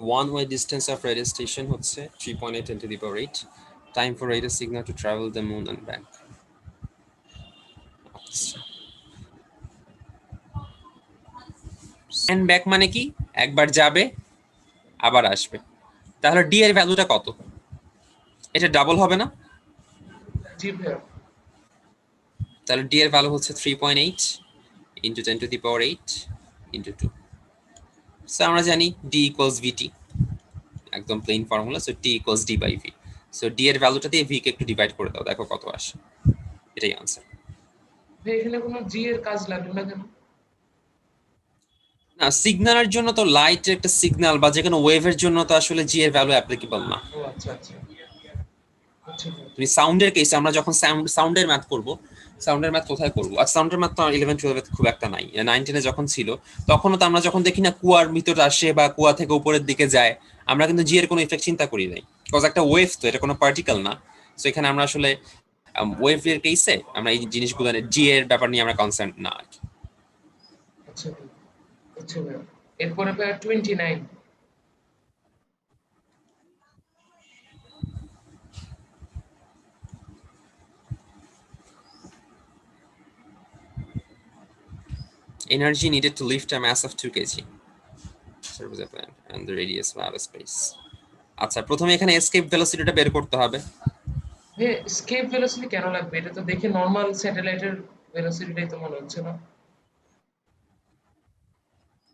one way distance of radio station হচ্ছে 3.8 10 to the power 8 time for radio signal to travel the moon and back and back মানে কি একবার যাবে আবার আসবে তাহলে d এর ভ্যালুটা কত এটা ডাবল হবে না জি ভাইয়া তাহলে d এর ভ্যালু হচ্ছে 3.8 into 10 to the power 8 into 2 so আমরা জানি d equals vt একদম plain formula so t equals d by v so d এর ভ্যালুটা দিয়ে v কে একটু ডিভাইড করে দাও দেখো কত আসে এটাই आंसर ভাই এখানে কোনো জি এর কাজ লাগবে না কেন না সিগন্যালের জন্য তো লাইটের একটা সিগন্যাল বা যে কোনো ওয়েভের জন্য তো আসলে জি এর ভ্যালু অ্যাপ্লিকেবল না ও আচ্ছা আচ্ছা আচ্ছা তুমি সাউন্ডের কেসে আমরা যখন সাউন্ডের ম্যাথ করব সাউন্ডের ম্যাথ কোথায় করব আর সাউন্ডের ম্যাথ তো 11 12 খুব একটা নাই 9 10 এ যখন ছিল তখনও তো আমরা যখন দেখি না কুয়ার ভিতরে আসে বা কুয়া থেকে উপরের দিকে যায় আমরা কিন্তু জি এর কোনো ইফেক্ট চিন্তা করি নাই কজ একটা ওয়েভ তো এটা কোনো পার্টিকেল না সো এখানে আমরা আসলে ওয়েভের কেসে আমরা এই জিনিসগুলো জি এর ব্যাপার নিয়ে আমরা কনসার্ন না আর কি আচ্ছা আচ্ছা ভাইয়া এরপরে ভাইয়া 29 energy needed to lift a mass of 2 kg serves a plan and the radius of outer space আচ্ছা প্রথমে এখানে এসকেপ ভেলোসিটিটা বের করতে হবে ভাইয়া স্কেপ ভেলোসিটি কেন লাগবে এটা তো দেখে নরমাল স্যাটেলাইটের ভেলোসিটিটাই তো মনে হচ্ছে না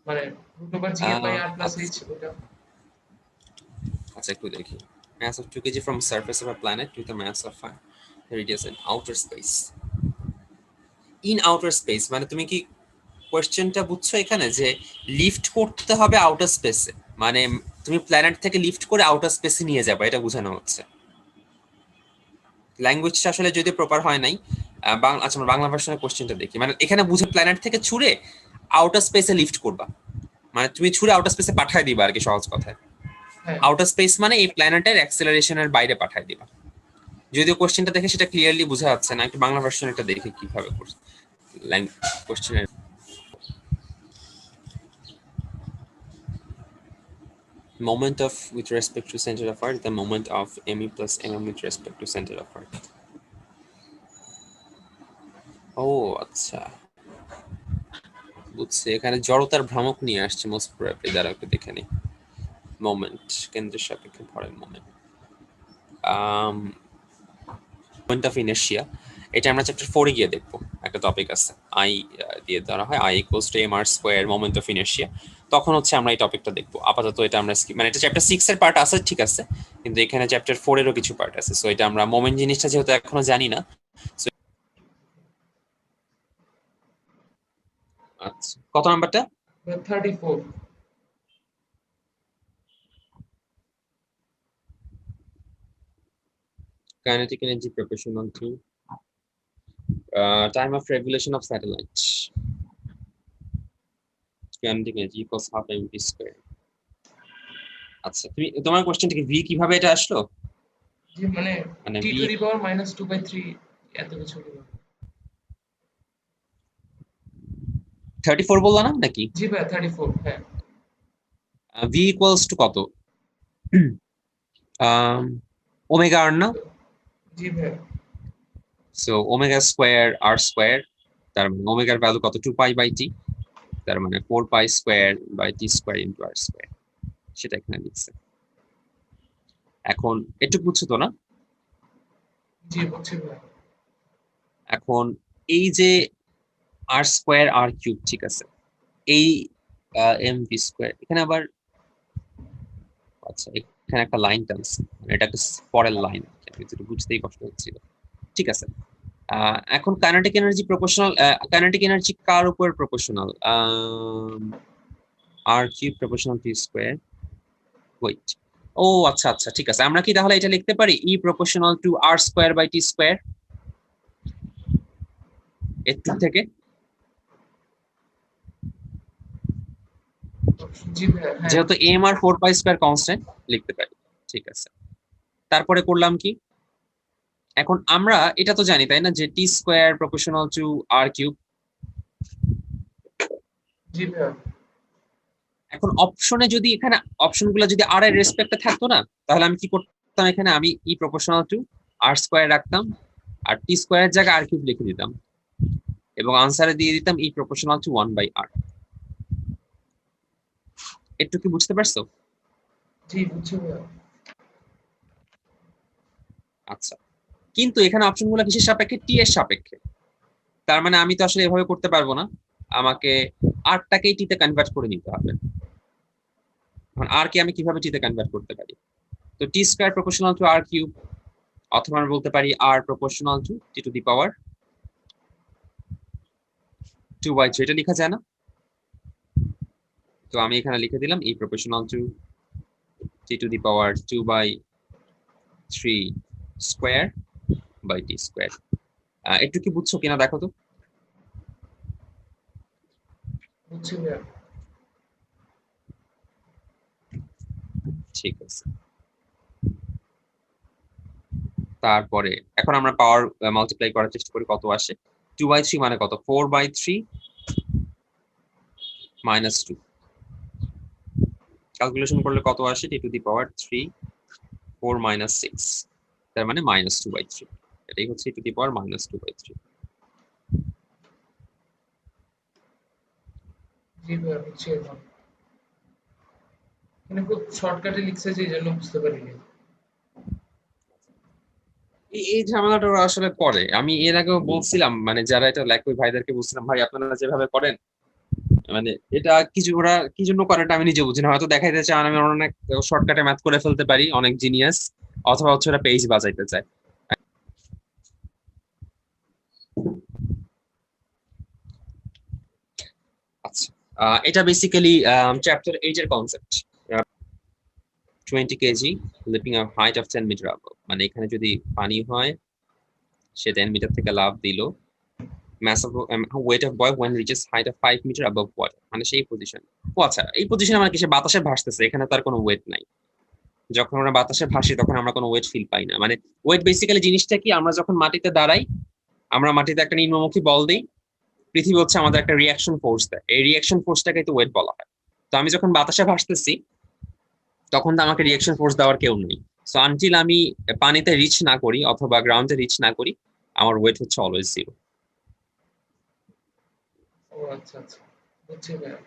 মানে √g/r+h ওটা আচ্ছা একটু দেখি mass of 2 kg from surface of a planet with a mass of radius in outer space in outer space মানে তুমি কি কোশ্চেনটা বুঝছো এখানে যে লিফট করতে হবে আউটার স্পেসে মানে তুমি প্ল্যানেট থেকে লিফট করে আউটার স্পেসে নিয়ে যাবে এটা বোঝানো হচ্ছে ল্যাঙ্গুয়েজটা আসলে যদি প্রপার হয় নাই বাংলা আচ্ছা আমরা বাংলা ভার্সনের কোশ্চেনটা দেখি মানে এখানে বুঝে প্ল্যানেট থেকে ছুঁড়ে আউটার স্পেসে লিফট করবা মানে তুমি ছুঁড়ে আউটার স্পেসে পাঠিয়ে দিবা আর কি সহজ কথায় আউটার স্পেস মানে এই প্ল্যানেটের অ্যাক্সেলারেশনের বাইরে পাঠিয়ে দিবা যদিও কোশ্চেনটা দেখে সেটা ক্লিয়ারলি বোঝা যাচ্ছে না একটু বাংলা ভার্সনটা দেখে কিভাবে করছে কোশ্চেনের moment of with respect to center of earth the moment of me plus mm with respect to center of earth ও আচ্ছা বুঝছি এখানে জড়তার ভ্রামক নিয়ে আসছে মোস্ট প্রবাবলি দ্বারা একটু দেখে নি মোমেন্ট কেন্দ্রের সাপেক্ষে ভরের মোমেন্ট মোমেন্ট অফ ইনার্শিয়া এটা আমরা চ্যাপ্টার 4 এ গিয়ে দেখবো একটা টপিক আছে আই দিয়ে ধরা হয় I equals to M R square moment of inertia তখন হচ্ছে আমরা এই টপিকটা দেখবো আপাতত এটা আমরা মানে এটা চ্যাপ্টার 6 এর পার্ট আছে ঠিক আছে কিন্তু এখানে চ্যাপ্টার 4 এরও কিছু পার্ট আছে সো এটা আমরা মোমেন্ট জিনিসটা যেহেতু এখনো জানি না আচ্ছা কত নাম্বারটা 34 kinetic energy proportional to time of revolution of satellite kinetic energy equals half mv square আচ্ছা তুমি তোমার কোশ্চেনটা কি v কিভাবে এটা আসলো জি মানে t to the power -2/3 এত কিছু হলো 34 বললা না নাকি জি ভাই 34 হ্যাঁ v equals to কত ওমেগা r না জি ভাই so omega square r square তার মানে ওমেগার ভ্যালু কত 2 পাই বাই t তার মানে 4 pi square by t square into r square সেটা এখানে লিখছে এখন একটু বুঝছো তো না জি বুঝছি ভাই এখন এই যে r স্কয়ার r কিউব ঠিক আছে এই mv স্কয়ার এখানে আবার আচ্ছা এখানে একটা লাইন টানছে এটা একটা পরের লাইন এটা বুঝতেই কষ্ট হচ্ছিল ঠিক আছে এখন kinetic energy proportional kinetic energy কার উপর proportional r cube proportional t square wait ও আচ্ছা আচ্ছা ঠিক আছে আমরা কি তাহলে এটা লিখতে পারি e proportional to r square by t square এর থেকে জি ভাই যেহেতু m আর 4 পাই স্কয়ার কনস্ট্যান্ট লিখতে পারি ঠিক আছে তারপরে করলাম কি এখন আমরা এটা তো জানি তাই না যে t square proportional to r cube জি ভাই এখন অপশনে যদি এখানে অপশনগুলো যদি আর এর রেসপেক্টে থাকতো না, তাহলে আমি কি করতাম, এখানে আমি ই প্রপোর্শনাল টু আর স্কোয়ার রাখতাম, আর টি স্কোয়ারের জায়গায় আর কিউব লিখে দিতাম, এবং আনসারে দিয়ে দিতাম ই প্রপোর্শনাল টু 1/r। একটু কি বুঝতে পারছো? জি বুঝছি ভাইয়া। আচ্ছা, কিন্তু এখানে অপশনগুলো কিসের সাপেক্ষে? টি এর সাপেক্ষে। তার মানে আমি তো আসলে এভাবে করতে পারবো না, আমাকে আরটাকেই টিতে কনভার্ট করে নিতে হবে। এখন আর কে আমি কিভাবে টিতে কনভার্ট করতে পারি? তো T square proportional to R cube, অথবা আমরা বলতে পারি R proportional to T to the power 2/3, এটা লেখা যায় না? তো আমি এখানে লিখে দিলাম E proportional to T to the power 2/3 square by T square. একটু কি বুঝছো কিনা দেখো তো। বুঝছি ভাইয়া। ঠিক আছে, তারপরে এখন আমরা পাওয়ার মাল্টিপ্লাই করার চেষ্টা করি, কত আসে। 2/3 মানে কত? 4/3 মাইনাস 2। ক্যালকুলেশন করলে কত আসে? টি টু দি পাওয়ার 3 4 মাইনাস 6, তার মানে -2/3। এটাই হচ্ছে টি টু দি পাওয়ার -2/3। জি ভাইয়া বুঝছি এখন। মানে খুব শর্টকাটে লিখছে যে এই জন্য বুঝতে পারিনি। এই ঝামেলাটা ওরা আসলে করে। আমি এর আগেও বলছিলাম, মানে যারা এটা লেখে ওই ভাইদেরকে বলছিলাম, ভাই আপনারা যেভাবে করেন, মানে এটা কিছু ওরা কি জন্য করে এটা আমি নিজে বুঝি না। হয়তো দেখাইতে চান আমি অনেক শর্টকাটে ম্যাথ করে ফেলতে পারি, অনেক জিনিয়াস, অথবা হচ্ছে ওরা পেজ বাজাইতে চায়। আচ্ছা, এটা বেসিক্যালি চ্যাপ্টার 8 এর concept. 20 KG leaping a height of 10 metre above, মানে এখানে যদি পানি হয়, সে 10 মিটার থেকে লাফ দিল, mass of weight of boy when reaches height of 5 meter above water, মানে সেই পজিশন। ও আচ্ছা, এই পজিশনে মানে কি সে বাতাসে ভাসতেছে, এখানে তার কোনো ওয়েট নাই। যখন আমরা বাতাসে ভাসি তখন আমরা কোনো ওয়েট ফিল পাই না। মানে ওয়েট বেসিক্যালি জিনিসটা কি, আমরা যখন মাটিতে দাঁড়াই, আমরা মাটিতে একটা নিম্নমুখী বল দিই, পৃথিবী হচ্ছে আমাদের একটা রিয়াকশন ফোর্স দেয়, এই রিয়াকশন ফোর্সটাকে তো ওয়েট বলা হয়। তো আমি যখন বাতাসে ভাসতেছি, তখন তো আমাকে রিয়াকশন ফোর্স দেওয়ার কেউ নেই। সো আনটিল আমি পানিতে রিচ না করি অথবা গ্রাউন্ডে রিচ না করি, আমার ওয়েট হচ্ছে অলওয়েজ জিরো। ও আচ্ছা আচ্ছা, বুঝছি ভাইয়া।